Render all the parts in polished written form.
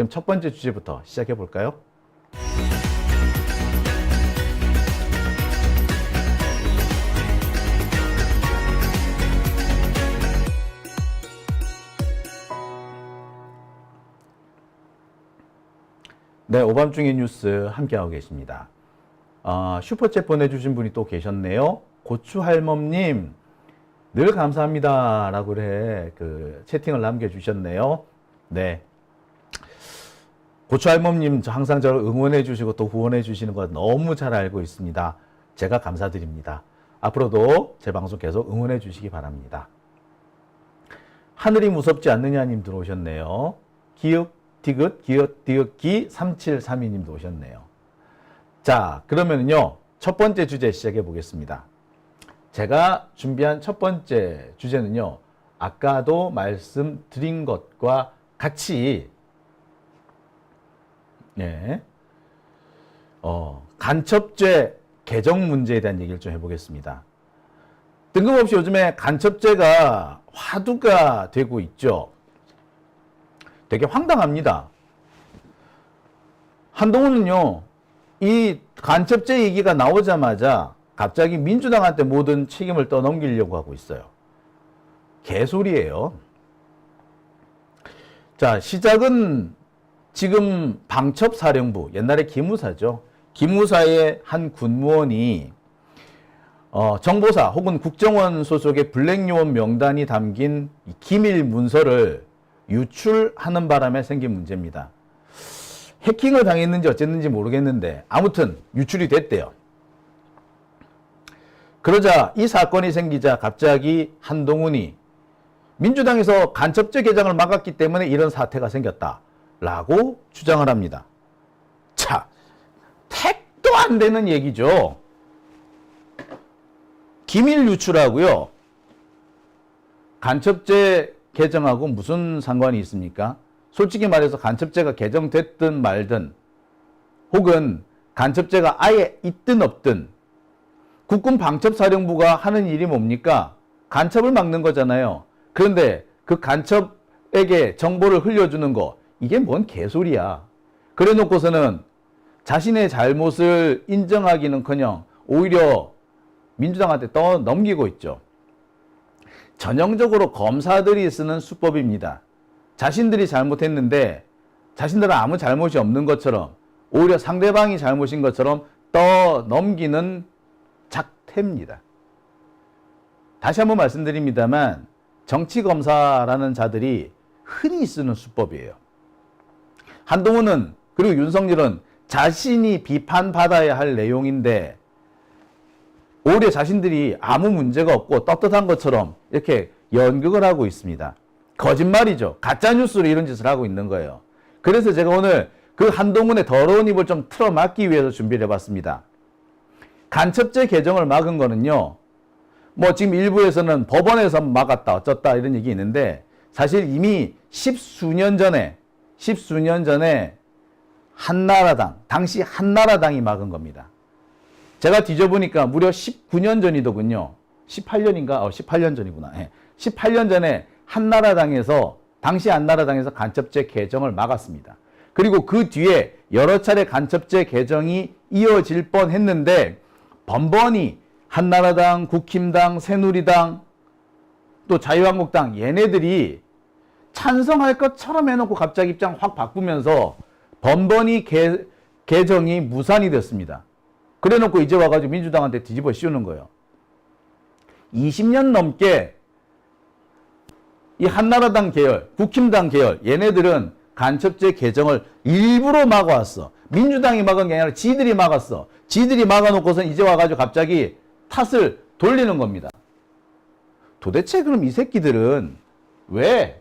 그럼 첫 번째 주제부터 시작해 볼까요? 네, 오밤중의 뉴스 함께하고 계십니다. 슈퍼챗 보내주신 분이 또 계셨네요. 고추할멈님, 늘 감사합니다. 라고 채팅을 남겨주셨네요. 네. 고추할멈님, 항상 저를 응원해주시고 또 후원해주시는 거 너무 잘 알고 있습니다. 제가 감사드립니다. 앞으로도 제 방송 계속 응원해주시기 바랍니다. 하늘이 무섭지 않느냐님 들어오셨네요. 기읍, 디귿, 기읒, 디귿기 3732님도 오셨네요. 자, 그러면요, 첫 번째 주제 시작해 보겠습니다. 제가 준비한 첫 번째 주제는요, 아까도 말씀드린 것과 같이, 간첩죄 개정 문제에 대한 얘기를 좀 해보겠습니다. 뜬금없이 요즘에 간첩죄가 화두가 되고 있죠. 되게 황당합니다. 한동훈은요, 이 간첩죄 얘기가 나오자마자 갑자기 민주당한테 모든 책임을 떠넘기려고 하고 있어요. 개소리예요. 자, 시작은 지금 방첩사령부, 옛날에 기무사죠. 기무사의 한 군무원이 정보사 혹은 국정원 소속의 블랙요원 명단이 담긴 기밀 문서를 유출하는 바람에 생긴 문제입니다. 해킹을 당했는지 어쨌는지 모르겠는데 아무튼 유출이 됐대요. 그러자 이 사건이 생기자 갑자기 한동훈이 민주당에서 간첩죄 개정을 막았기 때문에 이런 사태가 생겼다라고 주장을 합니다. 자, 택도 안 되는 얘기죠. 기밀 유출하고요, 간첩죄 개정하고 무슨 상관이 있습니까? 솔직히 말해서 간첩죄가 개정됐든 말든 혹은 간첩죄가 아예 있든 없든 국군 방첩사령부가 하는 일이 뭡니까? 간첩을 막는 거잖아요. 그런데 그 간첩에게 정보를 흘려주는 거, 이게 뭔 개소리야. 그래 놓고서는 자신의 잘못을 인정하기는커녕 오히려 민주당한테 떠넘기고 있죠. 전형적으로 검사들이 쓰는 수법입니다. 자신들이 잘못했는데 자신들은 아무 잘못이 없는 것처럼, 오히려 상대방이 잘못인 것처럼 떠넘기는 작태입니다. 다시 한번 말씀드립니다만 정치검사라는 자들이 흔히 쓰는 수법이에요. 한동훈은, 그리고 윤석열은 자신이 비판받아야 할 내용인데 오히려 자신들이 아무 문제가 없고 떳떳한 것처럼 이렇게 연극을 하고 있습니다. 거짓말이죠. 가짜뉴스로 이런 짓을 하고 있는 거예요. 그래서 제가 오늘 그 한동훈의 더러운 입을 좀 틀어막기 위해서 준비를 해봤습니다. 간첩죄 개정을 막은 거는요, 뭐 지금 일부에서는 법원에서 막았다 어쩌다 이런 얘기 있는데, 사실 이미 십수년 전에 한나라당, 당시 한나라당이 막은 겁니다. 제가 뒤져보니까 무려 19년 전이더군요. 18년인가? 18년 전이구나. 18년 전에 당시 한나라당에서 간첩죄 개정을 막았습니다. 그리고 그 뒤에 여러 차례 간첩죄 개정이 이어질 뻔 했는데, 번번이 한나라당, 국힘당, 새누리당, 또 자유한국당, 얘네들이 찬성할 것처럼 해놓고 갑자기 입장 확 바꾸면서 번번이 개정이 무산이 됐습니다. 그래 놓고 이제 와가지고 민주당한테 뒤집어 씌우는 거예요. 20년 넘게 이 한나라당 계열, 국힘당 계열, 얘네들은 간첩죄 개정을 일부러 막아왔어. 민주당이 막은 게 아니라 지들이 막았어. 지들이 막아놓고선 이제 와가지고 갑자기 탓을 돌리는 겁니다. 도대체 그럼 이 새끼들은 왜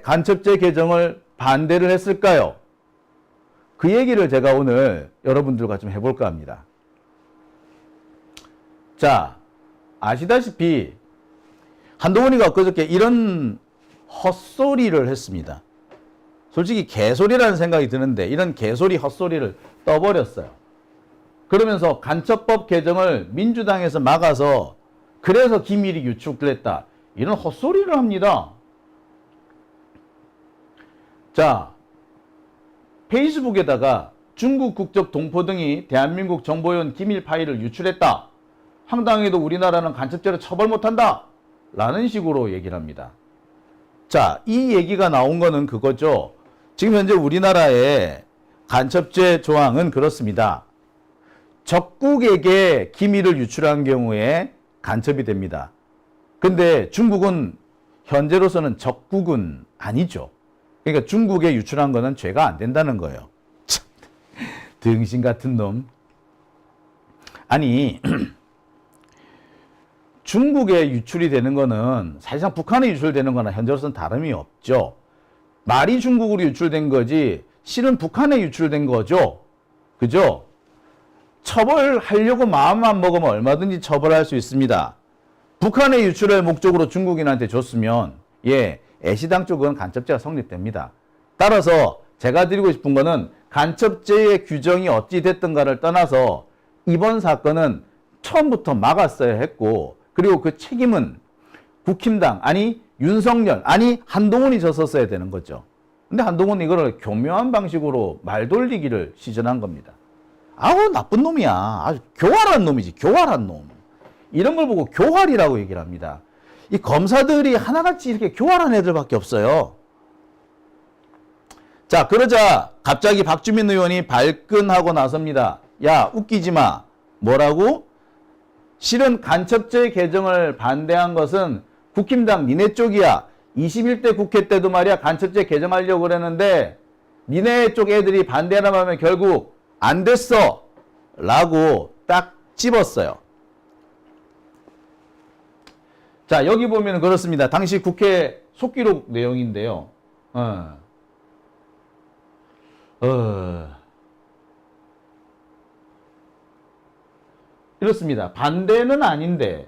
간첩죄 개정을 반대를 했을까요? 그 얘기를 제가 오늘 여러분들과 좀 해볼까 합니다. 자, 아시다시피 한동훈이가 엊그저께 이런 헛소리를 했습니다. 솔직히 개소리라는 생각이 드는데 이런 개소리 헛소리를 떠버렸어요. 그러면서 간첩법 개정을 민주당에서 막아서 그래서 기밀이 유출됐다, 이런 헛소리를 합니다. 자, 페이스북에다가 중국 국적 동포 등이 대한민국 정보원 기밀 파일을 유출했다. 황당해도 우리나라는 간첩죄로 처벌 못한다. 라는 식으로 얘기를 합니다. 자, 이 얘기가 나온 거는 그거죠. 지금 현재 우리나라의 간첩죄 조항은 그렇습니다. 적국에게 기밀을 유출한 경우에 간첩이 됩니다. 근데 중국은 현재로서는 적국은 아니죠. 그러니까 중국에 유출한 거는 죄가 안 된다는 거예요. 참, 등신 같은 놈. 아니 중국에 유출이 되는 거는 사실상 북한에 유출되는 거나 현재로서는 다름이 없죠. 말이 중국으로 유출된 거지 실은 북한에 유출된 거죠. 그죠? 처벌하려고 마음만 먹으면 얼마든지 처벌할 수 있습니다. 북한에 유출할 목적으로 중국인한테 줬으면 애시당 쪽은 간첩죄가 성립됩니다. 따라서 제가 드리고 싶은 거는 간첩죄의 규정이 어찌 됐든가를 떠나서 이번 사건은 처음부터 막았어야 했고, 그리고 그 책임은 국힘당, 아니 윤석열, 아니 한동훈이 졌었어야 되는 거죠. 근데 한동훈은 이거를 교묘한 방식으로 말 돌리기를 시전한 겁니다. 아우 나쁜 놈이야. 아주 교활한 놈이지. 교활한 놈. 이런 걸 보고 교활이라고 얘기를 합니다. 이 검사들이 하나같이 이렇게 교활한 애들밖에 없어요. 자, 그러자 갑자기 박주민 의원이 발끈하고 나섭니다. 야, 웃기지 마. 뭐라고? 실은 간첩죄 개정을 반대한 것은 국힘당 니네 쪽이야. 21대 국회 때도 말이야 간첩죄 개정하려고 그랬는데 니네 쪽 애들이 반대하나 하면 결국 안 됐어. 라고 딱 집었어요. 자, 여기 보면 그렇습니다. 당시 국회 속기록 내용인데요. 이렇습니다. 반대는 아닌데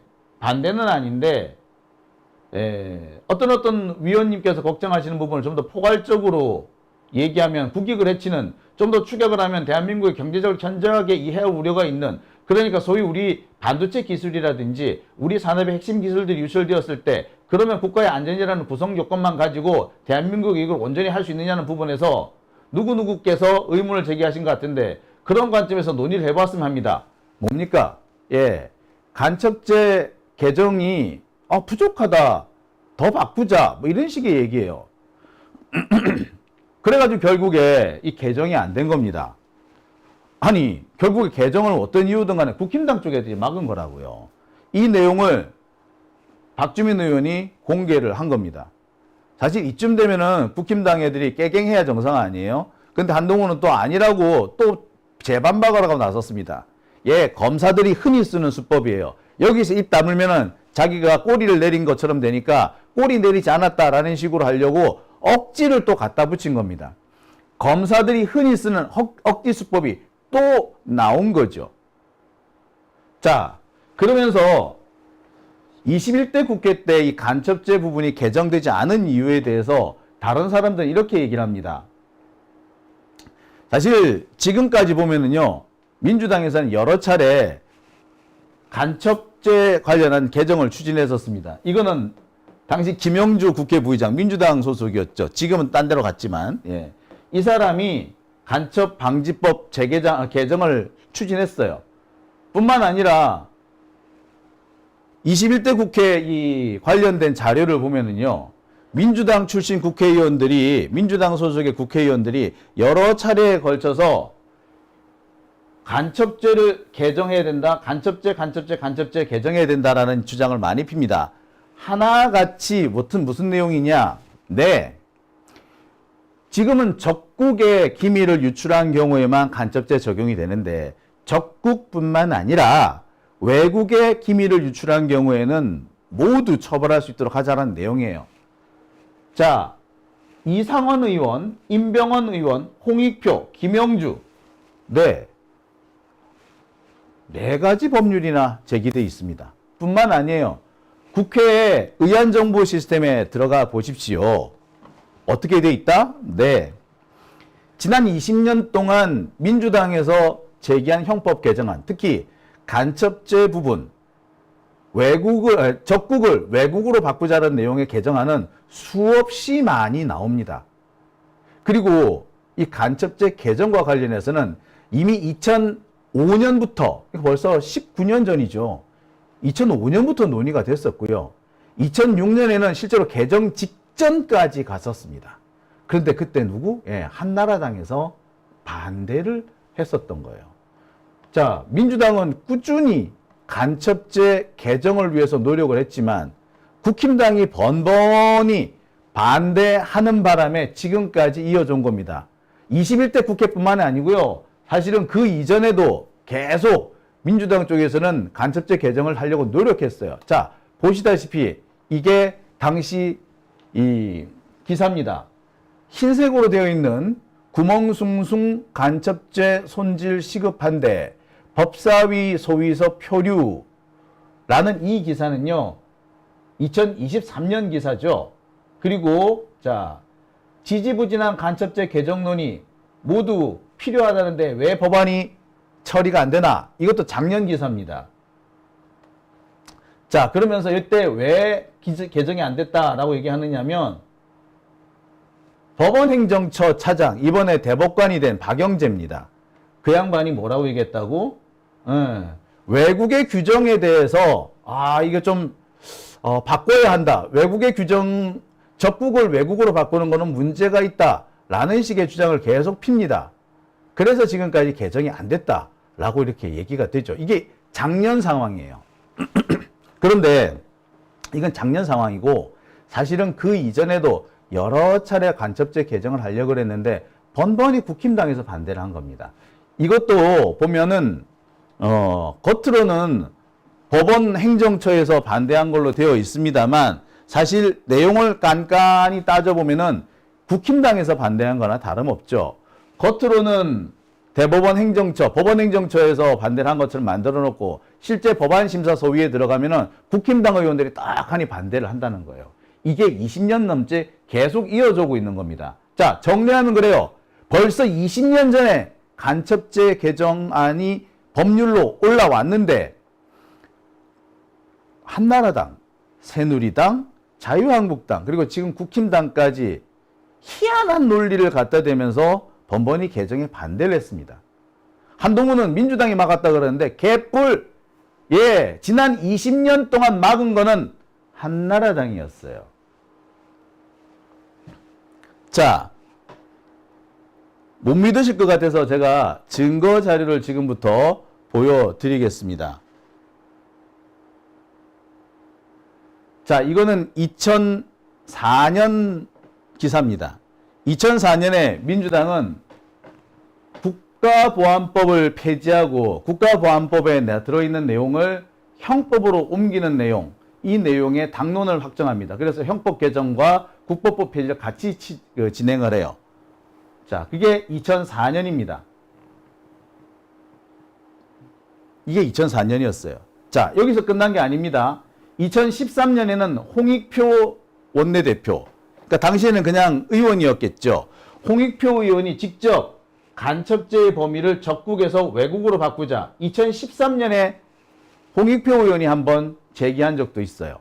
어떤 위원님께서 걱정하시는 부분을 좀 더 포괄적으로 얘기하면 국익을 해치는, 좀 더 추격을 하면 대한민국의 경제적으로 견고하게 이해할 우려가 있는, 그러니까 소위 우리 반도체 기술이라든지 우리 산업의 핵심 기술들이 유출되었을 때 그러면 국가의 안전이라는 구성 요건만 가지고 대한민국이 이걸 온전히 할 수 있느냐는 부분에서 누구누구께서 의문을 제기하신 것 같은데, 그런 관점에서 논의를 해봤으면 합니다. 뭡니까? 간첩죄 개정이 부족하다, 더 바꾸자, 뭐 이런 식의 얘기예요. 그래가지고 결국에 이 개정이 안 된 겁니다. 아니, 결국에 개정을 어떤 이유든 간에 국힘당 쪽 애들이 막은 거라고요. 이 내용을 박주민 의원이 공개를 한 겁니다. 사실 이쯤 되면은 국힘당 애들이 깨갱해야 정상 아니에요? 근데 한동훈은 또 아니라고 또 재반박을 하고 나섰습니다. 검사들이 흔히 쓰는 수법이에요. 여기서 입 다물면은 자기가 꼬리를 내린 것처럼 되니까 꼬리 내리지 않았다라는 식으로 하려고 억지를 또 갖다 붙인 겁니다. 검사들이 흔히 쓰는 억지 수법이 또 나온 거죠. 자, 그러면서 21대 국회 때 이 간첩죄 부분이 개정되지 않은 이유에 대해서 다른 사람들은 이렇게 얘기를 합니다. 사실 지금까지 보면은요, 민주당에서는 여러 차례 간첩죄 관련한 개정을 추진했었습니다. 이거는 당시 김영주 국회 부의장, 민주당 소속이었죠. 지금은 딴 데로 갔지만, 이 사람이 간첩방지법 개정을 추진했어요. 뿐만 아니라 21대 국회 이 관련된 자료를 보면은요, 민주당 출신 국회의원들이, 민주당 소속의 국회의원들이 여러 차례에 걸쳐서 간첩죄를 개정해야 된다, 간첩죄 개정해야 된다라는 주장을 많이 핍니다. 하나같이 무슨 내용이냐? 지금은 적국의 기밀을 유출한 경우에만 간첩죄 적용이 되는데, 적국뿐만 아니라 외국의 기밀을 유출한 경우에는 모두 처벌할 수 있도록 하자라는 내용이에요. 자, 이상원 의원, 임병헌 의원, 홍익표, 김영주, 네 가지 법률이나 제기되어 있습니다. 뿐만 아니에요. 국회의 의안정보 시스템에 들어가 보십시오. 어떻게 되어 있다? 지난 20년 동안 민주당에서 제기한 형법 개정안, 특히 간첩죄 부분, 적국을 외국으로 바꾸자는 내용의 개정안은 수없이 많이 나옵니다. 그리고 이 간첩죄 개정과 관련해서는 이미 2005년부터, 벌써 19년 전이죠. 2005년부터 논의가 됐었고요. 2006년에는 실제로 개정 직전까지 갔었습니다. 그런데 그때 누구? 예, 한나라당에서 반대를 했었던 거예요. 자, 민주당은 꾸준히 간첩죄 개정을 위해서 노력을 했지만 국힘당이 번번이 반대하는 바람에 지금까지 이어져 온 겁니다. 21대 국회뿐만이 아니고요. 사실은 그 이전에도 계속 민주당 쪽에서는 간첩죄 개정을 하려고 노력했어요. 자, 보시다시피 이게 당시 이 기사입니다. 흰색으로 되어 있는 구멍숭숭 간첩죄 손질 시급한데 법사위 소위서 표류라는 이 기사는요. 2023년 기사죠. 그리고 자, 지지부진한 간첩죄 개정론이 모두 필요하다는데 왜 법안이 처리가 안 되나? 이것도 작년 기사입니다. 자, 그러면서 이때 왜 개정이 안 됐다라고 얘기하느냐면 법원행정처 차장, 이번에 대법관이 된 박영재입니다. 그 양반이 뭐라고 얘기했다고? 외국의 규정에 대해서 이게 좀 바꿔야 한다. 외국의 규정, 적국을 외국어로 바꾸는 거는 문제가 있다라는 식의 주장을 계속 핍니다. 그래서 지금까지 개정이 안 됐다라고 이렇게 얘기가 되죠. 이게 작년 상황이에요. 그런데 이건 작년 상황이고 사실은 그 이전에도 여러 차례 간첩죄 개정을 하려고 했는데 번번이 국힘당에서 반대를 한 겁니다. 이것도 보면은 겉으로는 법원 행정처에서 반대한 걸로 되어 있습니다만 사실 내용을 깐깐히 따져보면은 국힘당에서 반대한 거나 다름없죠. 겉으로는 대법원 행정처, 법원 행정처에서 반대를 한 것처럼 만들어 놓고 실제 법안 심사 소위에 들어가면은 국힘당 의원들이 딱하니 반대를 한다는 거예요. 이게 20년 넘게 계속 이어져 오고 있는 겁니다. 자, 정리하면 그래요. 벌써 20년 전에 간첩죄 개정안이 법률로 올라왔는데 한나라당, 새누리당, 자유한국당 그리고 지금 국힘당까지 희한한 논리를 갖다 대면서 번번이 개정에 반대를 했습니다. 한동훈은 민주당이 막았다 그러는데 개뿔! 예, 지난 20년 동안 막은 거는 한나라당이었어요. 자, 못 믿으실 것 같아서 제가 증거 자료를 지금부터 보여드리겠습니다. 자, 이거는 2004년 기사입니다. 2004년에 민주당은 국가보안법을 폐지하고 국가보안법에 들어있는 내용을 형법으로 옮기는 내용, 이 내용의 당론을 확정합니다. 그래서 형법 개정과 국법법 폐지를 같이 진행을 해요. 자, 그게 2004년입니다. 이게 2004년이었어요. 자, 여기서 끝난 게 아닙니다. 2013년에는 홍익표 원내대표, 그러니까 당시에는 그냥 의원이었겠죠. 홍익표 의원이 직접 간첩죄의 범위를 적국에서 외국으로 바꾸자 2013년에 홍익표 의원이 한번 제기한 적도 있어요.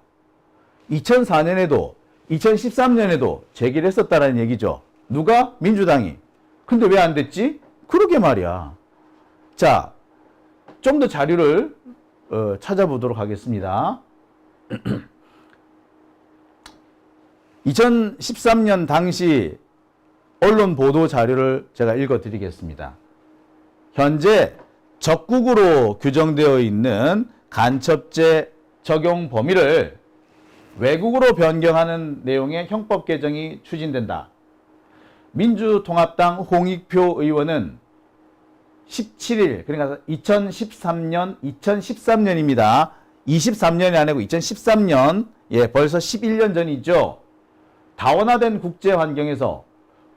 2004년에도 2013년에도 제기를 했었다라는 얘기죠. 누가? 민주당이. 근데 왜 안 됐지? 그러게 말이야. 자, 좀 더 자료를 찾아보도록 하겠습니다. 2013년 당시 언론 보도 자료를 제가 읽어드리겠습니다. 현재 적국으로 규정되어 있는 간첩죄 적용 범위를 외국으로 변경하는 내용의 형법 개정이 추진된다. 민주통합당 홍익표 의원은 17일, 그러니까 2013년입니다. 23년이 아니고 2013년, 예, 벌써 11년 전이죠. 다원화된 국제 환경에서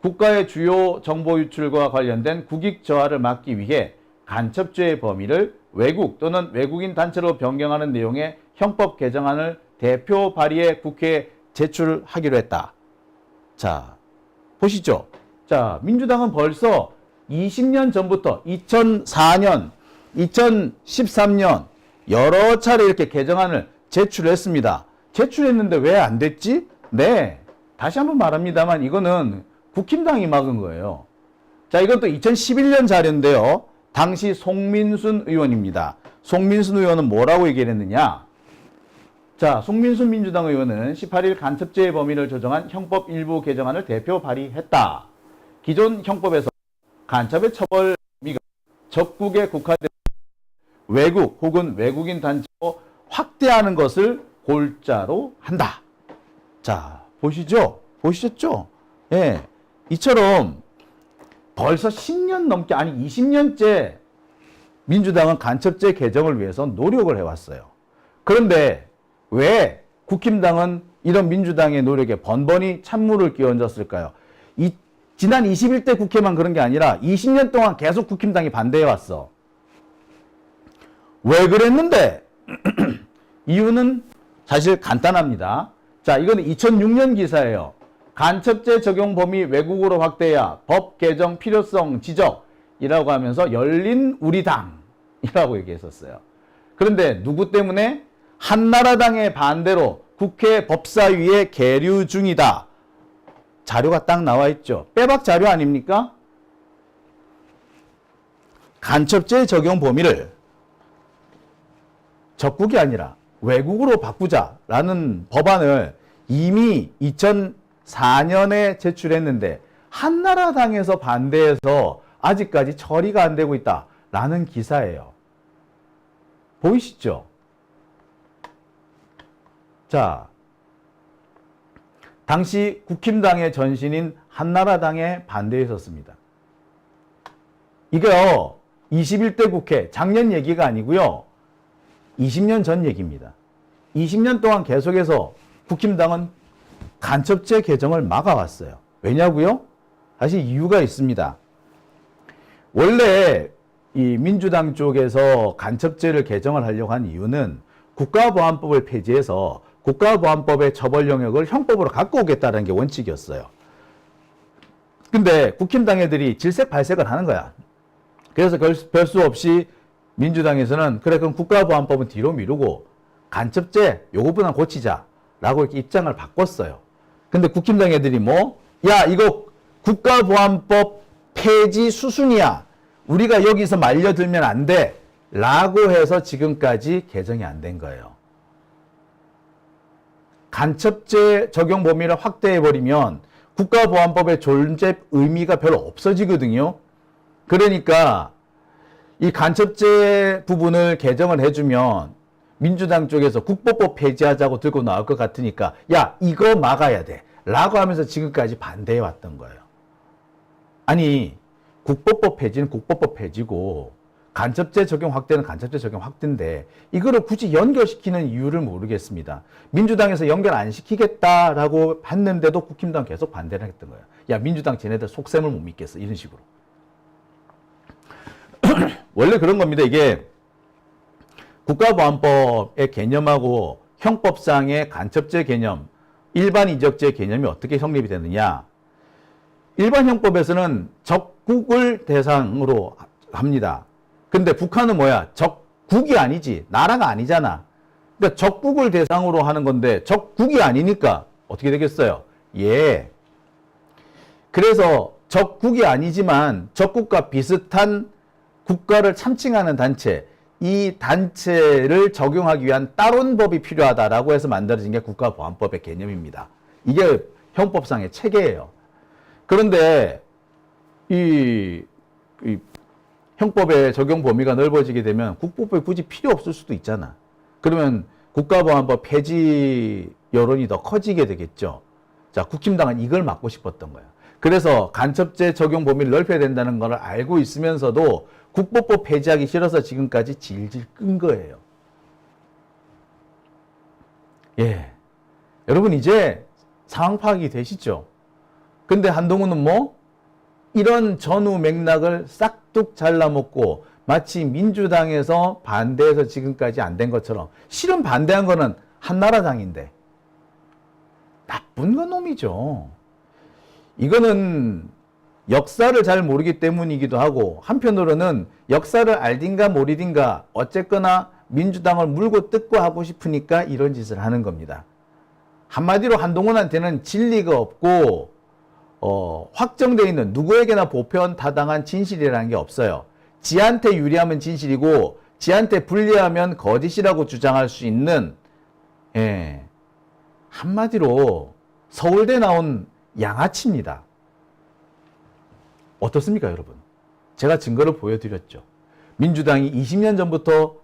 국가의 주요 정보 유출과 관련된 국익 저하를 막기 위해 간첩죄의 범위를 외국 또는 외국인 단체로 변경하는 내용의 형법 개정안을 대표 발의해 국회에 제출하기로 했다. 자, 보시죠. 자, 민주당은 벌써 20년 전부터 2004년, 2013년 여러 차례 이렇게 개정안을 제출했습니다. 제출했는데 왜 안 됐지? 네, 다시 한번 말합니다만 이거는 국힘당이 막은 거예요. 자, 이건 또 2011년 자료인데요. 당시 송민순 의원입니다. 송민순 의원은 뭐라고 얘기를 했느냐? 자, 송민순 민주당 의원은 18일 간첩죄의 범위를 조정한 형법 일부 개정안을 대표 발의했다. 기존 형법에서 간첩의 처벌 범위가 적국에 국한된 외국 혹은 외국인 단체로 확대하는 것을 골자로 한다. 자, 보시죠? 보시죠? 예. 이처럼 벌써 10년 넘게, 아니 20년째 민주당은 간첩죄 개정을 위해서 노력을 해왔어요. 그런데 왜 국힘당은 이런 민주당의 노력에 번번이 찬물을 끼얹었을까요? 지난 21대 국회만 그런 게 아니라 20년 동안 계속 국힘당이 반대해왔어. 왜 그랬는데? 이유는 사실 간단합니다. 자, 이거는 2006년 기사예요. 간첩죄 적용 범위 외국으로 확대해야 법 개정 필요성 지적이라고 하면서 열린 우리당이라고 얘기했었어요. 그런데 누구 때문에? 한나라당의 반대로 국회 법사위에 계류 중이다. 자료가 딱 나와 있죠. 빼박 자료 아닙니까? 간첩죄 적용 범위를 적국이 아니라 외국으로 바꾸자라는 법안을 이미 2004년에 제출했는데 한나라당에서 반대해서 아직까지 처리가 안 되고 있다라는 기사예요. 보이시죠? 자, 당시 국힘당의 전신인 한나라당에 반대했었습니다. 이게요, 21대 국회, 작년 얘기가 아니고요, 20년 전 얘기입니다. 20년 동안 계속해서 국힘당은 간첩죄 개정을 막아왔어요. 왜냐고요? 사실 이유가 있습니다. 원래 이 민주당 쪽에서 간첩죄를 개정을 하려고 한 이유는 국가보안법을 폐지해서 국가보안법의 처벌 영역을 형법으로 갖고 오겠다는 게 원칙이었어요. 근데 국힘당 애들이 질색팔색을 하는 거야. 그래서 별 수 없이 민주당에서는 그래 그럼 국가보안법은 뒤로 미루고 간첩죄 요거보다 고치자라고 이렇게 입장을 바꿨어요. 근데 국힘당 애들이 뭐? 야 이거 국가보안법 폐지 수순이야. 우리가 여기서 말려들면 안 돼. 라고 해서 지금까지 개정이 안 된 거예요. 간첩죄 적용 범위를 확대해버리면 국가보안법의 존재 의미가 별로 없어지거든요. 그러니까 이 간첩죄 부분을 개정을 해주면 민주당 쪽에서 국보법 폐지하자고 들고 나올 것 같으니까 야 이거 막아야 돼 라고 하면서 지금까지 반대해 왔던 거예요. 아니 국보법 폐지는 국보법 폐지고 간첩죄 적용 확대는 간첩죄 적용 확대인데 이거를 굳이 연결시키는 이유를 모르겠습니다. 민주당에서 연결 안 시키겠다라고 했는데도 국힘당 계속 반대를 했던 거예요. 야 민주당 쟤네들 속셈을 못 믿겠어 이런 식으로. 원래 그런 겁니다. 이게 국가보안법의 개념하고 형법상의 간첩죄 개념, 일반 이적죄 개념이 어떻게 성립이 되느냐. 일반 형법에서는 적국을 대상으로 합니다. 근데 북한은 뭐야? 적국이 아니지. 나라가 아니잖아. 그러니까 적국을 대상으로 하는 건데 적국이 아니니까 어떻게 되겠어요? 예. 그래서 적국이 아니지만 적국과 비슷한 국가를 참칭하는 단체, 이 단체를 적용하기 위한 따로 법이 필요하다라고 해서 만들어진 게 국가보안법의 개념입니다. 이게 형법상의 체계예요. 그런데 이 형법의 적용 범위가 넓어지게 되면 국보법이 굳이 필요 없을 수도 있잖아. 그러면 국가보안법 폐지 여론이 더 커지게 되겠죠. 자, 국힘당은 이걸 막고 싶었던 거예요. 그래서 간첩죄 적용 범위를 넓혀야 된다는 걸 알고 있으면서도 국보법 폐지하기 싫어서 지금까지 질질 끈 거예요. 예. 여러분 이제 상황 파악이 되시죠? 근데 한동훈은 뭐? 이런 전후 맥락을 싹둑 잘라먹고 마치 민주당에서 반대해서 지금까지 안 된 것처럼 실은 반대한 거는 한나라당인데 나쁜 건 놈이죠. 이거는 역사를 잘 모르기 때문이기도 하고 한편으로는 역사를 알딘가 모르딘가 어쨌거나 민주당을 물고 뜯고 하고 싶으니까 이런 짓을 하는 겁니다. 한마디로 한동훈한테는 진리가 없고 확정되어 있는 누구에게나 보편 타당한 진실이라는 게 없어요. 지한테 유리하면 진실이고 지한테 불리하면 거짓이라고 주장할 수 있는 한마디로 서울대 나온 양아치입니다. 어떻습니까, 여러분? 제가 증거를 보여드렸죠. 민주당이 20년 전부터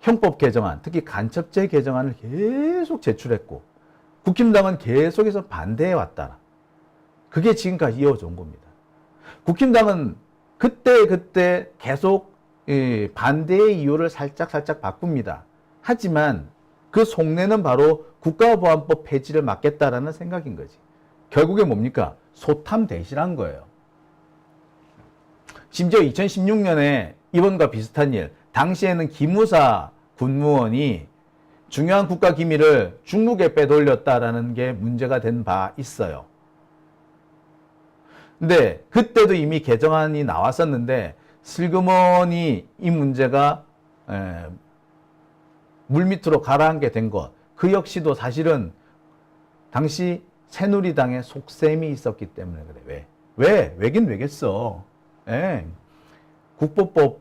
형법 개정안, 특히 간첩죄 개정안을 계속 제출했고 국힘당은 계속해서 반대해 왔다. 그게 지금까지 이어져 온 겁니다. 국힘당은 그때 계속 반대의 이유를 살짝 바꿉니다. 하지만 그 속내는 바로 국가보안법 폐지를 막겠다라는 생각인 거지. 결국에 뭡니까? 소탐 대실한 거예요. 심지어 2016년에 이번과 비슷한 일, 당시에는 기무사 군무원이 중요한 국가 기밀을 중국에 빼돌렸다라는 게 문제가 된 바 있어요. 근데 그때도 이미 개정안이 나왔었는데 슬그머니 이 문제가 물밑으로 가라앉게 된 것, 그 역시도 사실은 당시 새누리당의 속셈이 있었기 때문에 그래. 왜긴 왜겠어. 국보법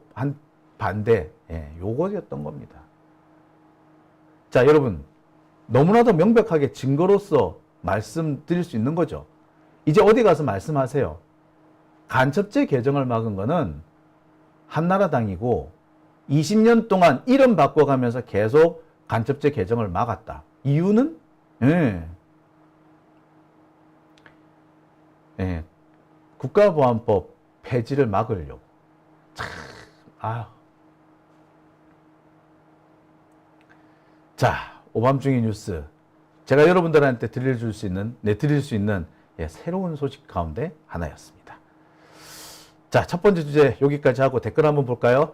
반대, 요거였던 겁니다. 자, 여러분, 너무나도 명백하게 증거로서 말씀드릴 수 있는 거죠. 이제 어디 가서 말씀하세요. 간첩죄 개정을 막은 거는 한나라당이고 20년 동안 이름 바꿔가면서 계속 간첩죄 개정을 막았다. 이유는? 국가보안법 폐지를 막으려고. 참, 자, 오밤중의 뉴스. 제가 여러분들한테 드릴 수 있는 새로운 소식 가운데 하나였습니다. 자, 첫 번째 주제 여기까지 하고 댓글 한번 볼까요?